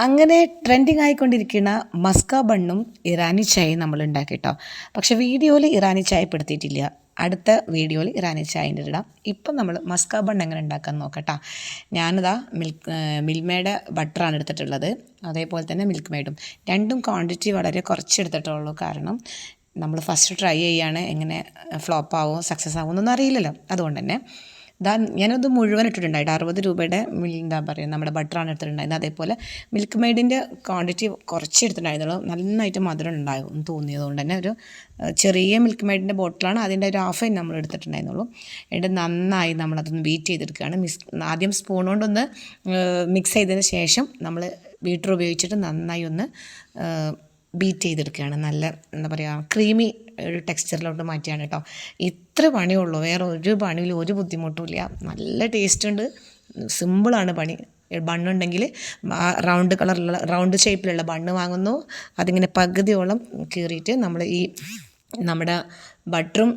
അങ്ങനെ trending ആയിക്കൊണ്ടിരിക്കുന്ന Musca ബണ്ണും Irani ചായയും നമ്മൾ ഉണ്ടാക്കി കേട്ടോ. പക്ഷേ വീഡിയോയിൽ ഇറാനി ചായ പെടുത്തിയിട്ടില്ല. അടുത്ത വീഡിയോയിൽ ഇറാനി ചായൻ്റെ ഇടാം. ഇപ്പം നമ്മൾ മസ്ക ബണ്ണ് എങ്ങനെ ഉണ്ടാക്കാൻ നോക്കട്ടോ. ഞാനിതാ മിൽമയുടെ ബട്ടറാണ് എടുത്തിട്ടുള്ളത്, അതേപോലെ തന്നെ മിൽക്ക് മെയ്ഡും. രണ്ടും ക്വാണ്ടിറ്റി വളരെ കുറച്ചെടുത്തിട്ടുള്ളൂ. കാരണം നമ്മൾ ഫസ്റ്റ് ട്രൈ ചെയ്യാണ്, എങ്ങനെ ഫ്ലോപ്പ് ആവുമോ സക്സസ് ആവുമോ എന്നൊന്നും അറിയില്ലല്ലോ. അതുകൊണ്ട് തന്നെ ഞാനത് മുഴുവൻ ഇട്ടിട്ടുണ്ടായിട്ട് 60 രൂപയുടെ എന്താ പറയുക നമ്മുടെ ബട്ടറാണ് എടുത്തിട്ടുണ്ടായിരുന്നത്. അതേപോലെ മിൽക്ക് മെയ്ഡിൻ്റെ ക്വാണ്ടിറ്റി കുറച്ച് എടുത്തിട്ടുണ്ടായിരുന്നുള്ളൂ. നന്നായിട്ട് മധുരം ഉണ്ടാകും എന്ന് തോന്നിയതുകൊണ്ട് തന്നെ ഒരു ചെറിയ മിൽക്ക് മെയ്ഡിൻ്റെ ബോട്ടിലാണ്, അതിൻ്റെ ഒരു ഹാഫ് നമ്മൾ എടുത്തിട്ടുണ്ടായിരുന്നുള്ളൂ. എന്നിട്ട് നന്നായി നമ്മളതൊന്ന് ബീറ്റ് ചെയ്തെടുക്കുകയാണ്. ആദ്യം സ്പൂൺ കൊണ്ടൊന്ന് മിക്സ് ചെയ്തതിന് ശേഷം നമ്മൾ ബീറ്റർ ഉപയോഗിച്ചിട്ട് നന്നായി ഒന്ന് ബീറ്റ് ചെയ്തെടുക്കുകയാണ്. നല്ല എന്താ പറയുക ക്രീമി ഒരു ടെക്സ്ചറിലോട്ട് മാറ്റിയാണ് കേട്ടോ. ഇത്ര പണിയുള്ളൂ, വേറെ ഒരു പണിയിലും ഒരു ബുദ്ധിമുട്ടുമില്ല. നല്ല ടേസ്റ്റ് ഉണ്ട്, സിമ്പിളാണ് പണി. ബണ്ണുണ്ടെങ്കിൽ റൗണ്ട് കളറിലുള്ള റൗണ്ട് ഷേപ്പിലുള്ള ബണ്ണ് വാങ്ങുന്നു. അതിങ്ങനെ പകുതിയോളം കീറിയിട്ട് നമ്മൾ ഈ നമ്മുടെ ബട്ടറും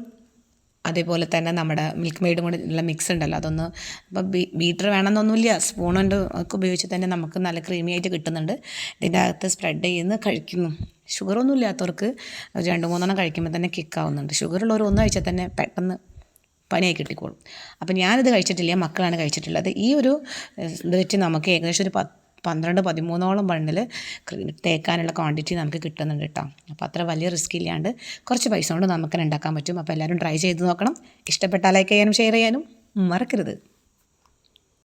അതേപോലെ തന്നെ നമ്മുടെ മിൽക്ക് മെയ്ഡും കൂടി ഉള്ള മിക്സ് ഉണ്ടല്ലോ, അതൊന്ന് ഇപ്പം ബീറ്റർ വേണമെന്നൊന്നുമില്ല, സ്പൂൺ കൊണ്ട് ഒക്കെ ഉപയോഗിച്ച് തന്നെ നമുക്ക് നല്ല ക്രീമി ആയിട്ട് കിട്ടുന്നുണ്ട്. ഇതിൻ്റെ അകത്ത് സ്പ്രെഡ് ചെയ്യുന്ന കഴിക്കുന്നു. ഷുഗറൊന്നും ഇല്ലാത്തവർക്ക് 2-3 കഴിക്കുമ്പോൾ തന്നെ കിക്കാവുന്നുണ്ട്. ഷുഗറുള്ളവർ ഒന്ന് കഴിച്ചാൽ തന്നെ പെട്ടെന്ന് പനിയായി കിട്ടിക്കോളും. അപ്പം ഞാനിത് കഴിച്ചിട്ടില്ല, മക്കളാണ് കഴിച്ചിട്ടുള്ളത്. ഈ ഒരു ഇത് വെച്ച് നമുക്ക് ഏകദേശം ഒരു 12-13 ബണ്ണിൽ തേക്കാനുള്ള ക്വാണ്ടിറ്റി നമുക്ക് കിട്ടുന്നുണ്ട് കേട്ടോ. അപ്പോൾ അത്ര വലിയ റിസ്ക് ഇല്ലാണ്ട് കുറച്ച് പൈസ കൊണ്ട് നമുക്ക് ഉണ്ടാക്കാൻ പറ്റും. അപ്പോൾ എല്ലാവരും ട്രൈ ചെയ്ത് നോക്കണം. ഇഷ്ടപ്പെട്ടാൽ ലൈക്ക് ചെയ്യാനും ഷെയർ ചെയ്യാനും മറക്കരുത്.